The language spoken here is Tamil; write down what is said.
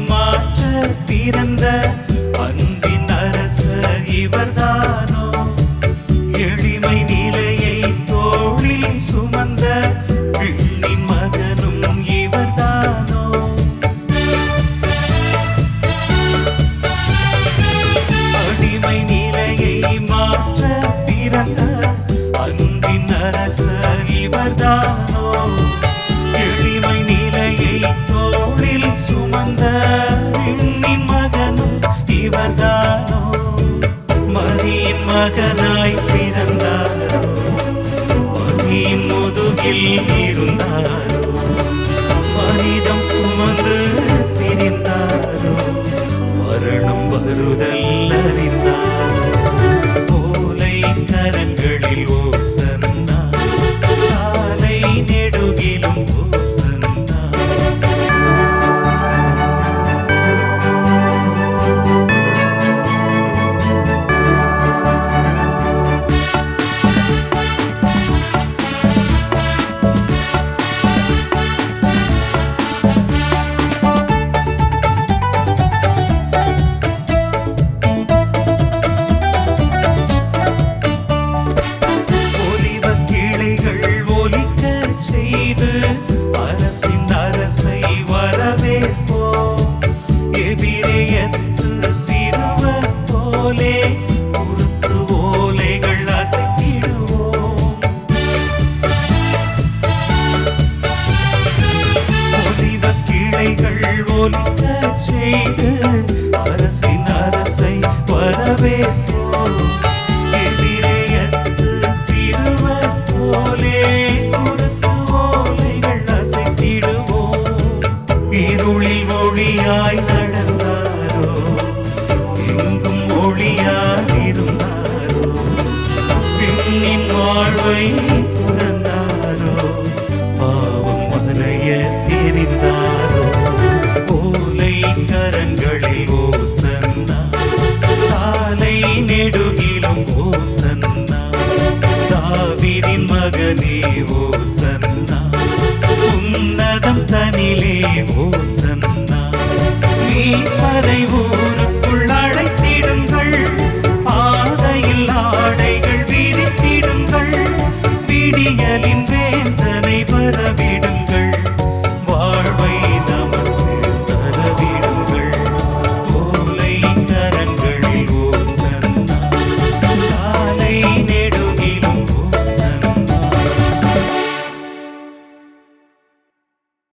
மாற்ற பிறந்த அன்பின் அரசர் இவர்தானோ எளிமை நிலையை தோளில் சுமந்த விண்ணின் மகனும் இவர்தானோ அடிமை நிலையை மாற்ற பிறந்த அன்பின் அரசர் இவர்தானோ எளிமை நிலையை தோளில் சுமந்த விண்ணின் மகனும் இவர்தானோ மரியின் மகனாய் பிறந்தாரோ மரியின் முதுகில் இருந்தாரோ மனிதம் சுமந்து திரிந்தாரோ மரணம் வருதல் அறிந்தாரோ ஓலை கரங்களில் ஓசன்னா சாலை நெடுகிலும் ஓசன்னா ஒலிவக் கிளைகள் ஒலிக்கச் செய்து அரசின் அரசை வரவேற்போம் எபிரேயத்து சிறுவர் போலே குருத்து ஓலைகள் அசைத்திடுவோம் ஒலிவக் கிளைகள் ஒலிக்கச் செய்து அரசின் அரசை வரவேற்போம் எபிரேயத்து சிறுவர் போலே குருத்து ஓலைகள் அசைத்திடுவோம் இருளில் ஒளியாய்